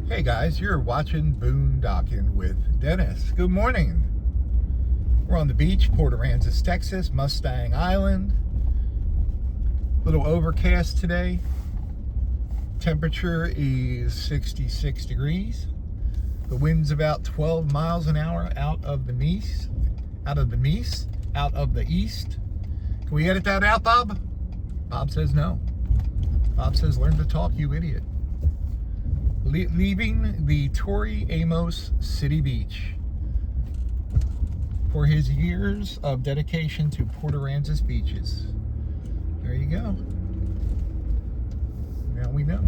Hey guys, you're watching Boondocking with Dennis. Good morning. We're on the beach, Port Aransas, Texas, Mustang Island. Little overcast today. Temperature is 66 degrees. The wind's about 12 miles an hour out of the east. Can we edit that out, Bob? Bob says no. Bob says, learn to talk, you idiot. Leaving the Torrey Amos City Beach for his years of dedication to Port Aransas beaches. There you go. Now we know.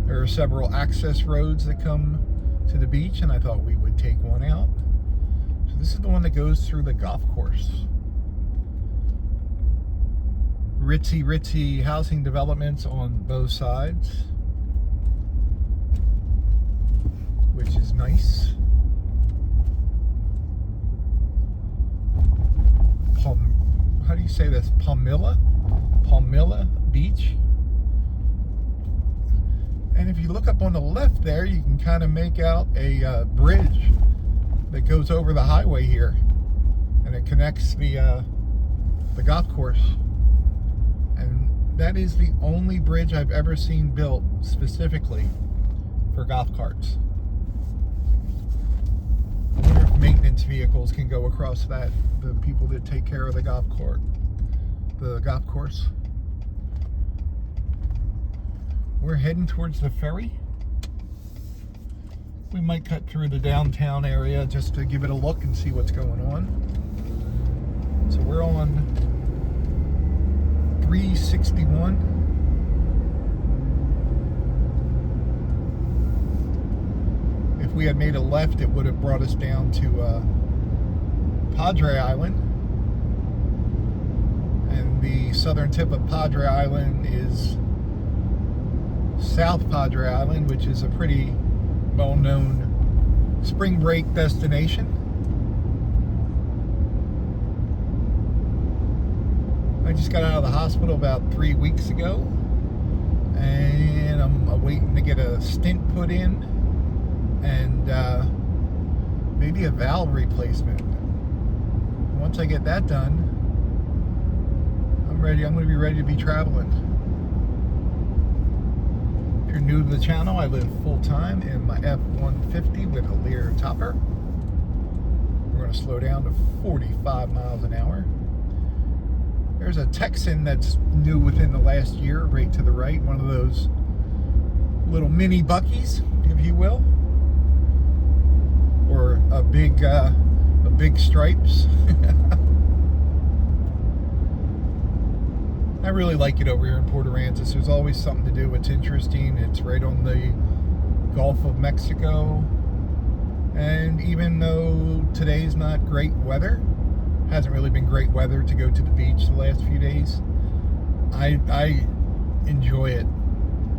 There are several access roads that come to the beach, and I thought we would take one out. So this is the one that goes through the golf course. Ritzy housing developments on both sides, which is nice. How do you say this? Palmilla Beach. And if you look up on the left there, you can kind of make out a bridge that goes over the highway here, and it connects the golf course. And that is the only bridge I've ever seen built specifically for golf carts. I wonder if maintenance vehicles can go across that, the people that take care of the golf course. We're heading towards the ferry. We might cut through the downtown area just to give it a look and see what's going on. So we're on 361. If we had made a left, it would have brought us down to Padre Island. And the southern tip of Padre Island is South Padre Island, which is a pretty well-known spring break destination. I just got out of the hospital about 3 weeks ago, and I'm waiting to get a stint put in and maybe a valve replacement. Once I get that done, I'm ready. I'm going to be ready to be traveling. If you're new to the channel, I live full-time in my F-150 with a Leer Topper. We're going to slow down to 45 miles an hour. There's a Texan that's new within the last year, right to the right. One of those little mini Buckies, if you will. Or a big Stripes. I really like it over here in Port Aransas. There's always something to do. It's interesting. It's right on the Gulf of Mexico. And even though today's not great weather, hasn't really been great weather to go to the beach the last few days, I enjoy it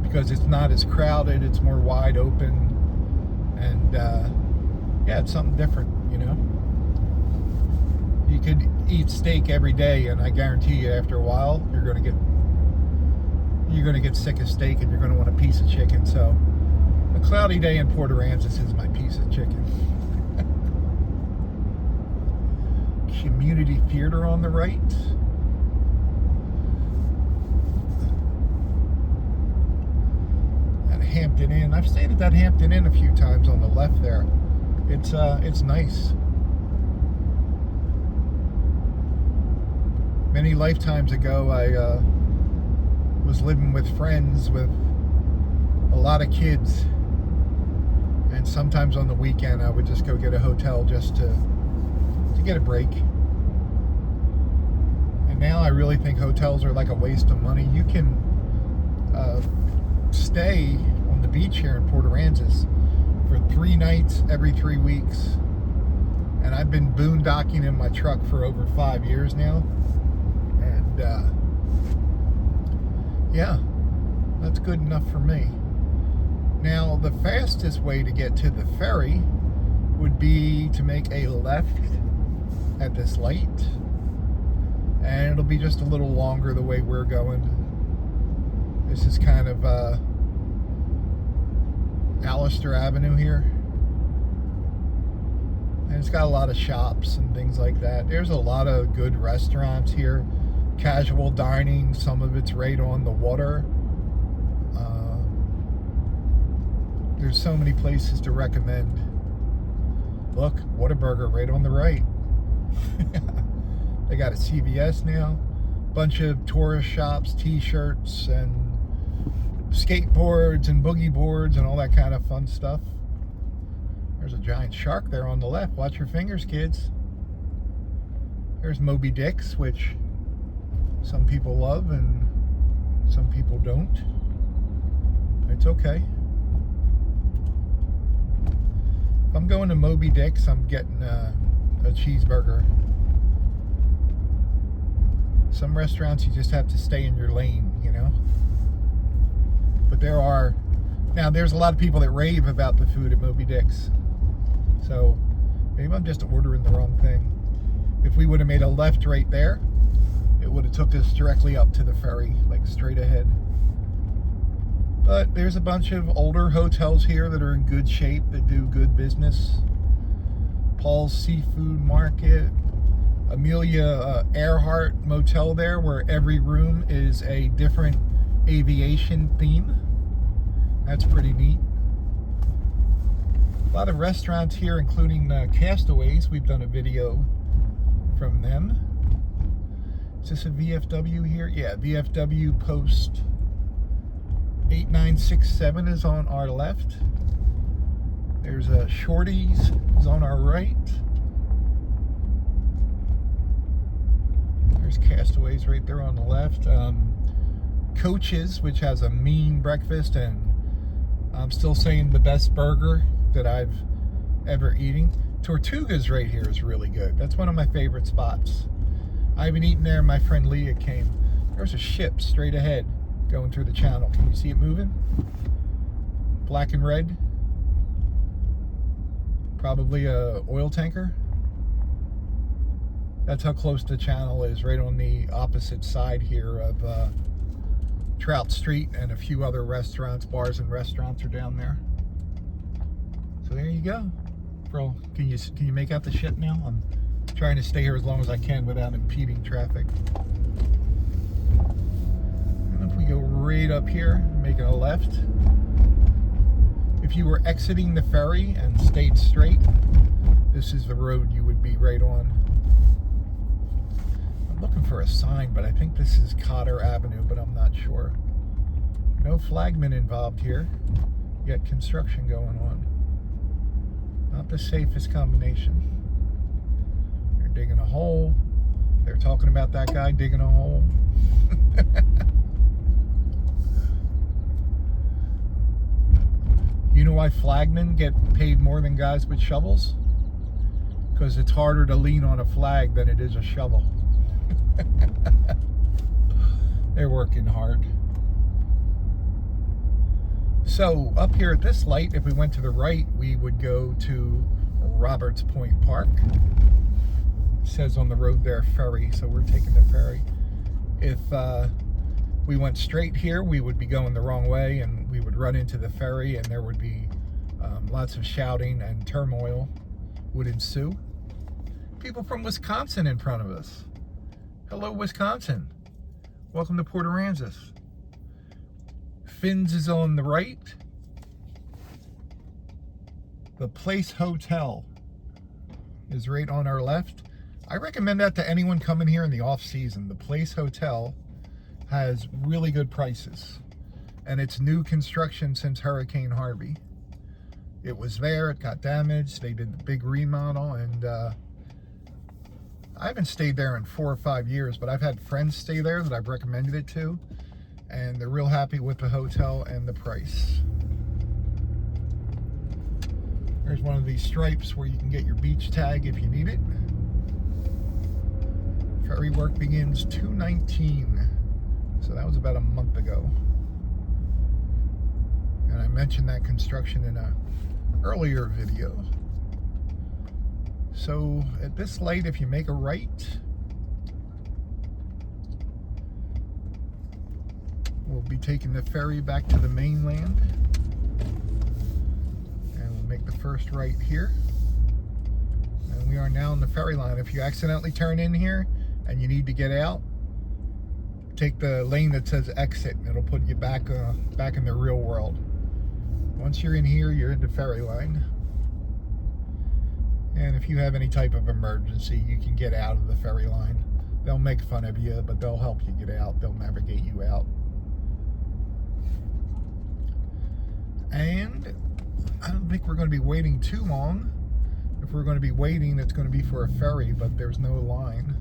because it's not as crowded, it's more wide open, and yeah, it's something different, you know. You could eat steak every day, and I guarantee you after a while you're gonna get sick of steak and you're gonna want a piece of chicken. So a cloudy day in Port Aransas is my piece of chicken. Community theater on the right. That Hampton Inn. I've stayed at that Hampton Inn a few times on the left there. It's nice. Many lifetimes ago, I was living with friends with a lot of kids, and sometimes on the weekend I would just go get a hotel just to get a break. And now I really think hotels are like a waste of money. You can stay on the beach here in Port Aransas for 3 nights every 3 weeks. And I've been boondocking in my truck for over 5 years now. And yeah, that's good enough for me. Now, the fastest way to get to the ferry would be to make a left at this light, and it'll be just a little longer the way we're going. This is kind of Allastrology Avenue here. And it's got a lot of shops and things like that. There's a lot of good restaurants here. Casual dining, some of it's right on the water. There's so many places to recommend. Look, Whataburger right on the right. They got a CVS now. Bunch of tourist shops, t-shirts and skateboards and boogie boards and all that kind of fun stuff. There's a giant shark there on the left. Watch your fingers, kids. There's Moby Dick's, which some people love and some people don't. It's okay. If I'm going to Moby Dick's, I'm getting a cheeseburger. Some restaurants you just have to stay in your lane, you know. But there's a lot of people that rave about the food at Moby Dick's. So maybe I'm just ordering the wrong thing. If we would have made a left right there, it would have took us directly up to the ferry, like straight ahead. But there's a bunch of older hotels here that are in good shape, that do good business. Paul's Seafood Market, Amelia Earhart Motel there, where every room is a different aviation theme. That's pretty neat. A lot of restaurants here, including Castaways. We've done a video from them. Is this a VFW here? Yeah, VFW Post 8967 is on our left. There's a Shorty's is on our right. There's Castaways right there on the left. Coach's, which has a mean breakfast, and I'm still saying the best burger that I've ever eaten. Tortuga's right here is really good. That's one of my favorite spots. I haven't eaten there. My friend Leah came. There's a ship straight ahead going through the channel. Can you see it moving? Black and red. Probably a oil tanker. That's how close the channel is, right on the opposite side here of Trout Street, and a few other restaurants, bars and restaurants are down there. So there you go. Bro, can you make out the ship now? I'm trying to stay here as long as I can without impeding traffic. And if we go right up here, making a left. If you were exiting the ferry and stayed straight, this is the road you would be right on. I'm looking for a sign, but I think this is Cotter Avenue, but I'm not sure. No flagmen involved here, yet construction going on. Not the safest combination. They're digging a hole. They're talking about that guy digging a hole. You know why flagmen get paid more than guys with shovels? Because it's harder to lean on a flag than it is a shovel. They're working hard. So up here at this light, if we went to the right, we would go to Roberts Point Park. It says on the road there, Ferry, so we're taking the ferry. If we went straight here, we would be going the wrong way, and we would run into the ferry, and there would be lots of shouting and turmoil would ensue. People from Wisconsin in front of us. Hello, Wisconsin. Welcome to Port Aransas. Finn's is on the right. The Place Hotel is right on our left. I recommend that to anyone coming here in the off season. The Place Hotel has really good prices, and it's new construction since Hurricane Harvey. It was there, it got damaged, they did the big remodel, and I haven't stayed there in 4 or 5 years, but I've had friends stay there that I've recommended it to, and they're real happy with the hotel and the price. There's one of these stripes where you can get your beach tag if you need it. Ferry work begins 2/19, so that was about a month ago. And I mentioned that construction in a earlier video. So at this light, if you make a right, we'll be taking the ferry back to the mainland. And we'll make the first right here. And we are now on the ferry line. If you accidentally turn in here and you need to get out, take the lane that says exit, and it'll put you back in the real world. Once you're in here, you're in the ferry line. And if you have any type of emergency, you can get out of the ferry line. They'll make fun of you, but they'll help you get out. They'll navigate you out. And I don't think we're going to be waiting too long. If we're going to be waiting, it's going to be for a ferry, but there's no line.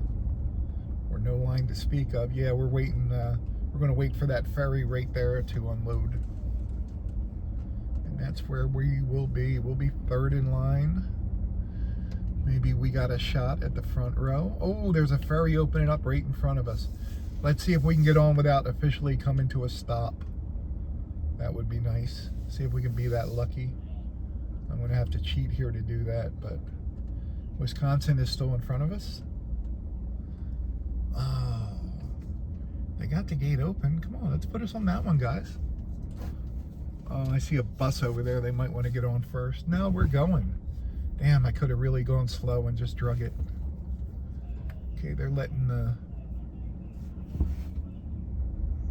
Or no line to speak of. Yeah, we're waiting. We're going to wait for that ferry right there to unload. And that's where we will be. We'll be third in line. Maybe we got a shot at the front row. Oh, there's a ferry opening up right in front of us. Let's see if we can get on without officially coming to a stop. That would be nice. See if we can be that lucky. I'm going to have to cheat here to do that, but Wisconsin is still in front of us. Oh, they got the gate open. Come on, let's put us on that one, guys. Oh, I see a bus over there. They might want to get on first. No, we're going. Damn, I could have really gone slow and just drug it. Okay, they're letting the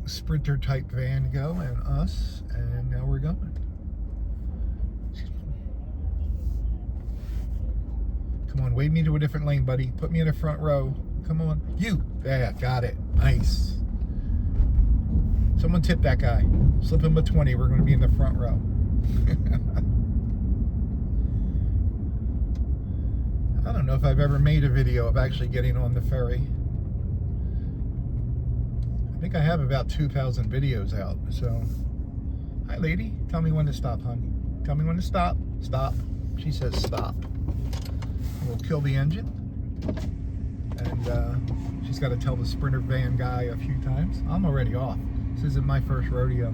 Sprinter type van go and us, and now we're going. Come on, wave me to a different lane, buddy. Put me in the front row. Come on. You. Yeah, got it. Nice. Someone tip that guy. Slip him a 20. We're going to be in the front row. I don't know if I've ever made a video of actually getting on the ferry. I think I have about 2,000 videos out. So, hi lady. Tell me when to stop, honey. Tell me when to stop. Stop. She says stop. We'll kill the engine. And she's got to tell the Sprinter van guy a few times. I'm already off. This isn't my first rodeo.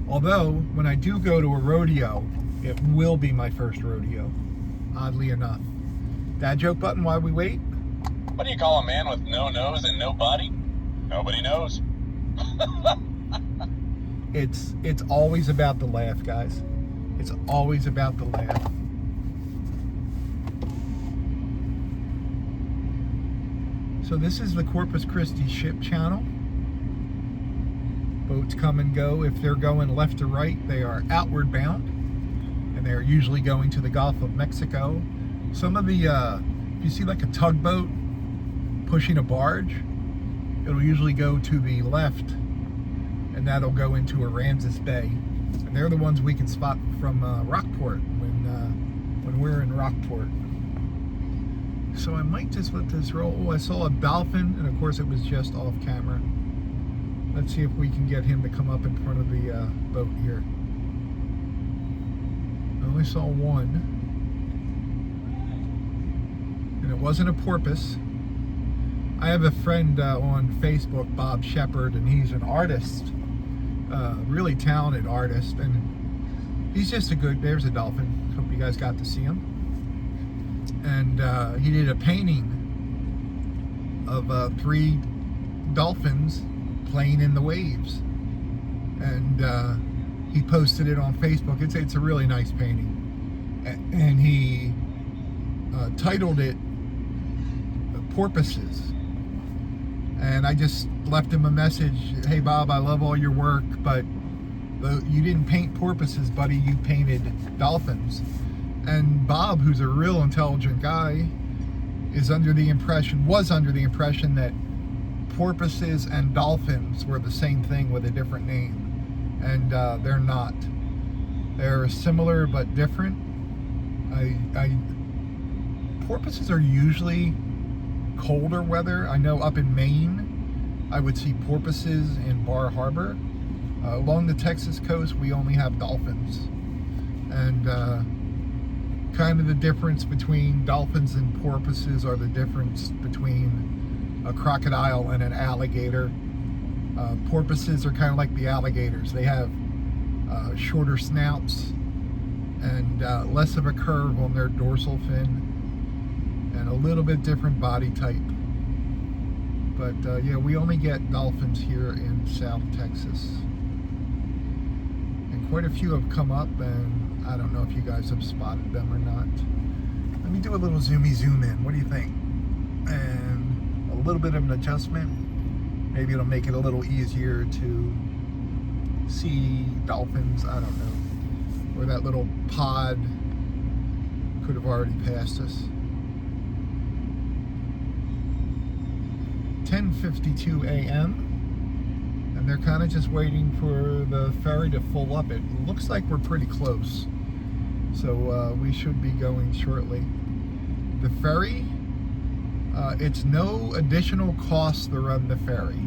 Although, when I do go to a rodeo, it will be my first rodeo. Oddly enough. Dad joke button while we wait? What do you call a man with no nose and no body? Nobody knows. It's always about the laugh, guys. It's always about the laugh. So this is the Corpus Christi ship channel. Boats come and go. If they're going left to right, they are outward bound. And they're usually going to the Gulf of Mexico. Some of the, if you see like a tugboat pushing a barge, it'll usually go to the left, and that'll go into Aransas Bay. And they're the ones we can spot from Rockport when we're in Rockport. So I might just let this roll. Oh, I saw a dolphin, and of course it was just off camera. Let's see if we can get him to come up in front of the boat here. I only saw one. And it wasn't a porpoise. I have a friend on Facebook, Bob Shepard, and he's an artist, really talented artist, and he's just a good, there's a dolphin, hope you guys got to see him. And he did a painting of 3 dolphins playing in the waves, and he posted it on Facebook. It's a really nice painting, and he titled it Porpoises. And I just left him a message. Hey Bob, I love all your work, but you didn't paint porpoises, buddy. You painted dolphins. And Bob, who's a real intelligent guy, was under the impression that porpoises and dolphins were the same thing with a different name. And they're not. They're similar but different. Porpoises are usually colder weather. I know up in Maine, I would see porpoises in Bar Harbor. Along the Texas coast, we only have dolphins. And kind of the difference between dolphins and porpoises are the difference between a crocodile and an alligator. Porpoises are kind of like the alligators. They have shorter snouts and less of a curve on their dorsal fin, and a little bit different body type. But yeah, we only get dolphins here in South Texas. And quite a few have come up, and I don't know if you guys have spotted them or not. Let me do a little zoom in. What do you think? And a little bit of an adjustment. Maybe it'll make it a little easier to see dolphins. I don't know. Or that little pod could have already passed us. 10:52 a.m. and they're kind of just waiting for the ferry to full up. It looks like we're pretty close, so we should be going shortly. The ferry, it's no additional cost to run the ferry.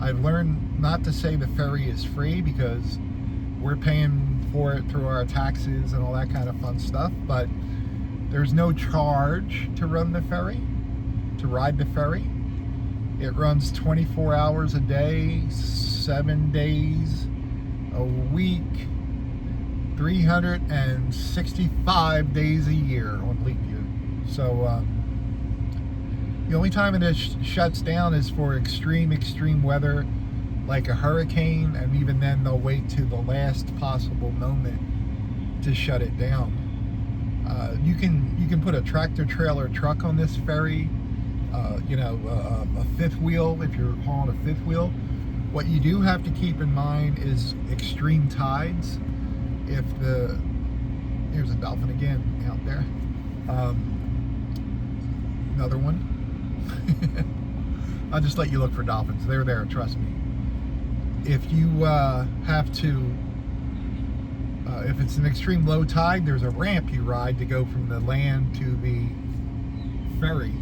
I've learned not to say the ferry is free because we're paying for it through our taxes and all that kind of fun stuff, but there's no charge to run the ferry, to ride the ferry. It runs 24 hours a day, 7 days a week, 365 days a year on leap year. So the only time it shuts down is for extreme weather, like a hurricane, and even then they'll wait to the last possible moment to shut it down. You can put a tractor trailer truck on this ferry, a fifth wheel if you're hauling a fifth wheel. What you do have to keep in mind is extreme tides. Here's a dolphin again out there. Another one. I'll just let you look for dolphins. They're there, trust me. If you have to, if it's an extreme low tide, there's a ramp you ride to go from the land to the ferry.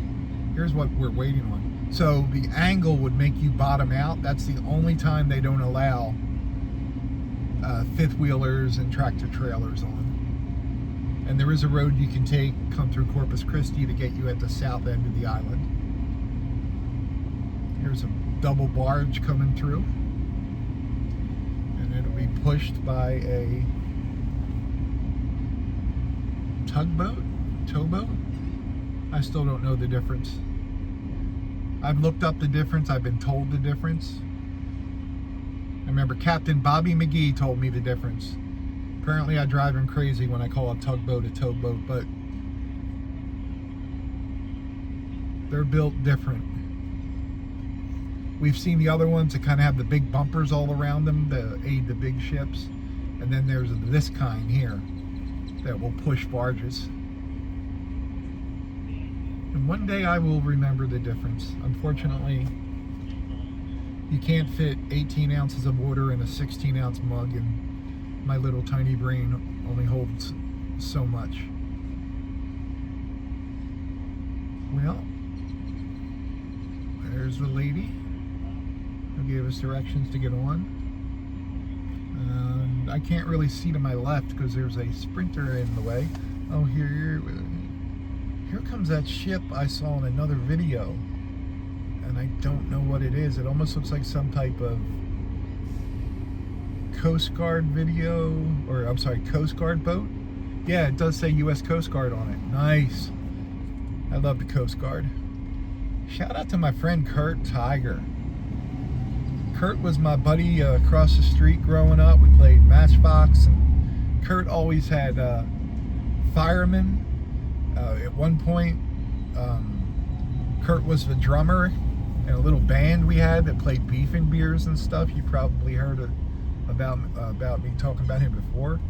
Here's what we're waiting on. So the angle would make you bottom out. That's the only time they don't allow fifth wheelers and tractor trailers on. And there is a road you can take, come through Corpus Christi to get you at the south end of the island. Here's a double barge coming through. And it'll be pushed by a towboat. I still don't know the difference. I've looked up the difference. I've been told the difference. I remember Captain Bobby McGee told me the difference. Apparently I drive him crazy when I call a tugboat a towboat, but they're built different. We've seen the other ones that kind of have the big bumpers all around them to aid the big ships. And then there's this kind here that will push barges. And one day I will remember the difference. Unfortunately, you can't fit 18 ounces of water in a 16-ounce mug, and my little tiny brain only holds so much. Well, there's the lady who gave us directions to get on. And I can't really see to my left because there's a sprinter in the way. Oh, here comes that ship I saw in another video, and I don't know what it is. It almost looks like some type of Coast Guard video, or I'm sorry, Coast Guard boat. Yeah, it does say U.S. Coast Guard on it. Nice. I love the Coast Guard. Shout out to my friend Kurt Tiger. Kurt was my buddy across the street growing up. We played Matchbox, and Kurt always had firemen. At one point, Kurt was the drummer in a little band we had that played beef and beers and stuff. You probably heard about me talking about him before.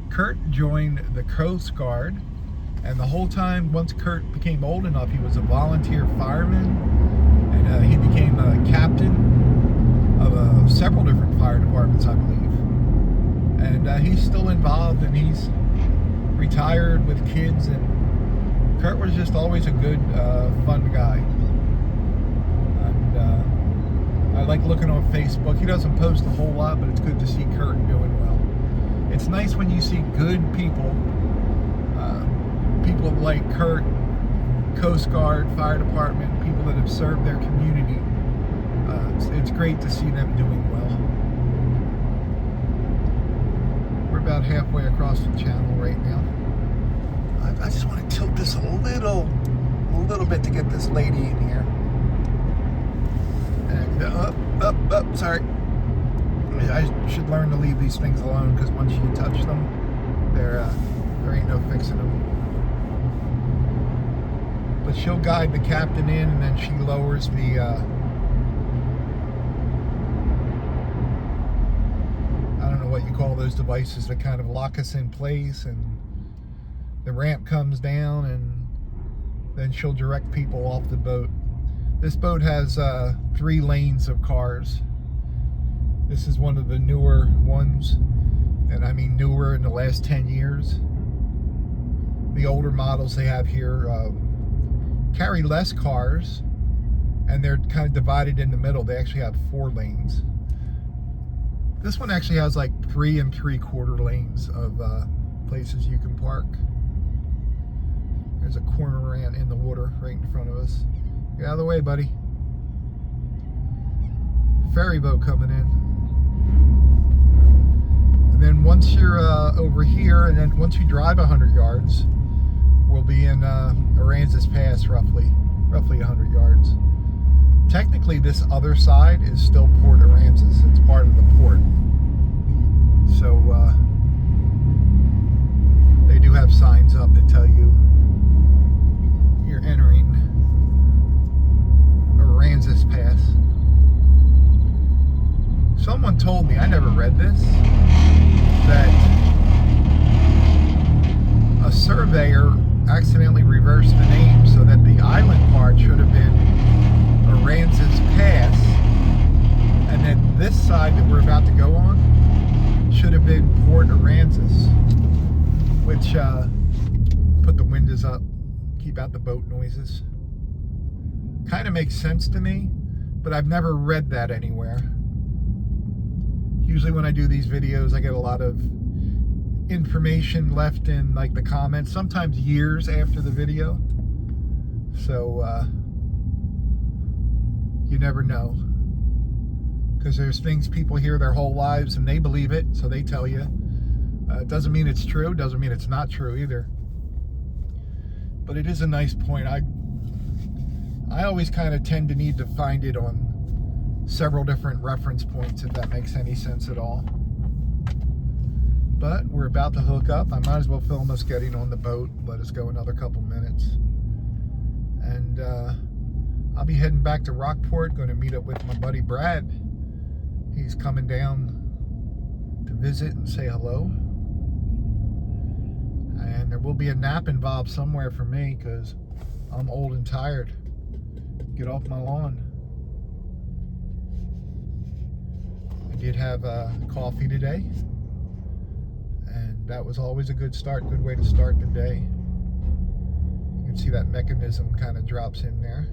Kurt joined the Coast Guard, and the whole time, once Kurt became old enough, he was a volunteer fireman, and he became a captain of several different fire departments, I believe. And he's still involved, and he's retired with kids, and Kurt was just always a good, fun guy. And I like looking on Facebook. He doesn't post a whole lot, but it's good to see Kurt doing well. It's nice when you see good people, people like Kurt, Coast Guard, fire department, people that have served their community. It's great to see them doing well. We're about halfway across the channel right now. I just want to tilt this a little bit to get this lady in here. Sorry. I should learn to leave these things alone, because once you touch them, there ain't no fixing them. But she'll guide the captain in, and then she lowers the I don't know what you call those devices that kind of lock us in place, and the ramp comes down, and then she'll direct people off the boat. This boat has 3 lanes of cars. This is one of the newer ones, and I mean newer in the last 10 years. The older models they have here carry less cars, and they're kind of divided in the middle. They actually have 4 lanes. This one actually has like 3 3/4 lanes of places you can park. There's a cormorant in the water right in front of us. Get out of the way, buddy. Ferry boat coming in. And then once you're over here, and then once you drive 100 yards, we'll be in Aransas Pass, roughly 100 yards. Technically, this other side is still Port Aransas. It's part of the port. So they do have signs up that tell you you're entering Aransas Pass. Someone told me, I never read this, that a surveyor accidentally reversed the name so that the island part should have been Aransas Pass, and that this side that we're about to go on should have been Port Aransas, which put the windows up, keep out the boat noises. Kind of makes sense to me, but I've never read that anywhere. Usually when I do these videos, I get a lot of information left in like the comments, sometimes years after the video. So you never know, because there's things people hear their whole lives and they believe it, so they tell you. It doesn't mean it's true, doesn't mean it's not true either. But it is a nice point. I always kind of tend to need to find it on several different reference points, if that makes any sense at all. But we're about to hook up. I might as well film us getting on the boat. Let us go another couple minutes. And I'll be heading back to Rockport, going to meet up with my buddy Brad. He's coming down to visit and say hello. And there will be a nap involved somewhere for me, because I'm old and tired. Get off my lawn. I did have coffee today, and that was always a good start, good way to start the day. You can see that mechanism kind of drops in there,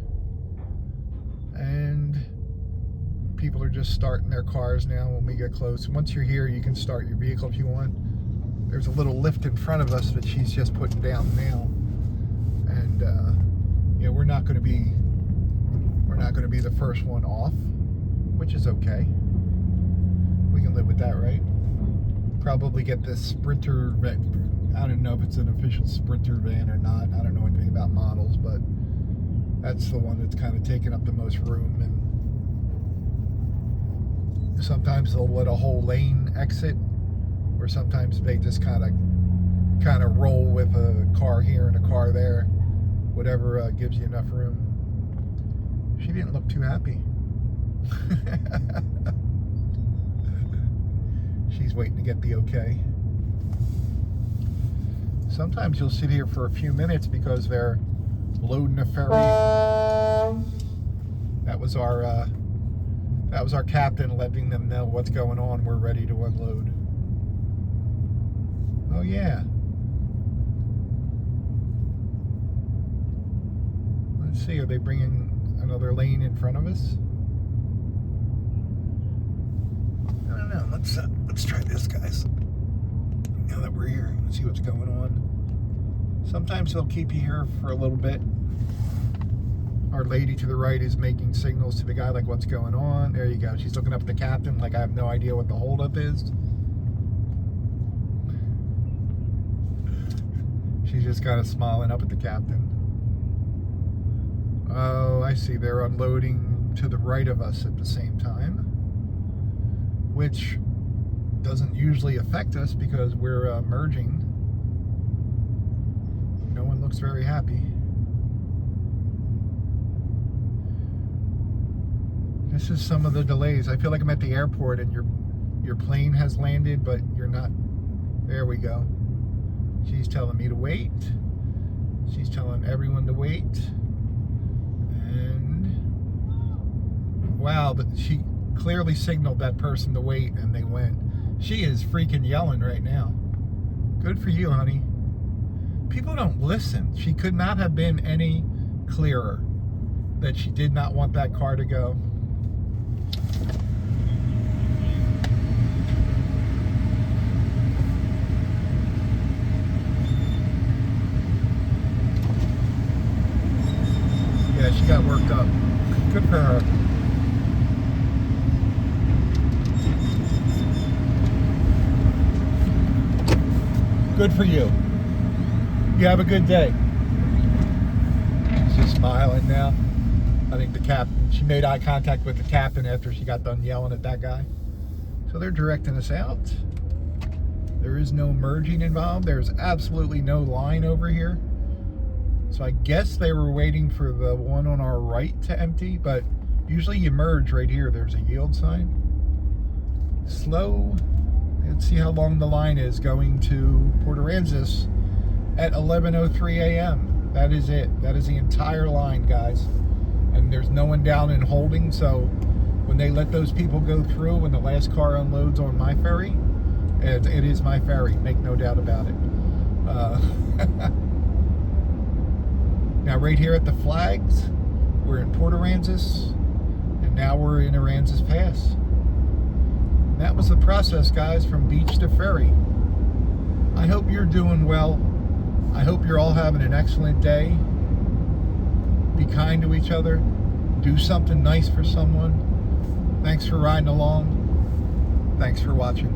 and people are just starting their cars now when we get close. Once you're here, you can start your vehicle if you want. There's a little lift in front of us that she's just putting down now, and you know, we're not going to be the first one off, which is okay. We can live with that, right? Probably get this Sprinter. I don't know if it's an official Sprinter van or not. I don't know anything about models, but that's the one that's kind of taking up the most room. And sometimes they'll let a whole lane exit, or sometimes they just kind of roll with a car here and a car there, whatever gives you enough room. She didn't look too happy. She's waiting to get the okay. Sometimes you'll sit here for a few minutes because they're loading a ferry. That was our captain letting them know what's going on. We're ready to unload. Oh yeah. Let's see, are they bringing another lane in front of us? I don't know. Let's try this, guys. Now that we're here, let's see what's going on. Sometimes they'll keep you here for a little bit. Our lady to the right is making signals to the guy, like, what's going on? There you go. She's looking up at the captain like I have no idea what the holdup is. She's just kind of smiling up at the captain. Oh, I see. They're unloading to the right of us at the same time, which doesn't usually affect us because we're merging. No one looks very happy. This is some of the delays. I feel like I'm at the airport and your plane has landed, but you're not. There we go. She's telling me to wait. She's telling everyone to wait. And wow, she clearly signaled that person to wait and they went. She is freaking yelling right now. Good for you, honey. People don't listen. She could not have been any clearer that she did not want that car to go. Yeah, she got worked up. Good for her. Good for you. You have a good day. She's smiling now. I think the captain, she made eye contact with the captain after she got done yelling at that guy. So they're directing us out. There is no merging involved. There's absolutely no line over here. So I guess they were waiting for the one on our right to empty, but usually you merge right here. There's a yield sign. Slow. Let's see how long the line is going to Port Aransas at 11:03 a.m. That is it. That is the entire line, guys. And there's no one down in holding, so when they let those people go through, when the last car unloads on my ferry, it is my ferry, make no doubt about it. Now right here at the flags, we're in Port Aransas, and now we're in Aransas Pass. And that was the process, guys, from beach to ferry. I hope you're doing well. I hope you're all having an excellent day. Be kind to each other. Do something nice for someone. Thanks for riding along. Thanks for watching.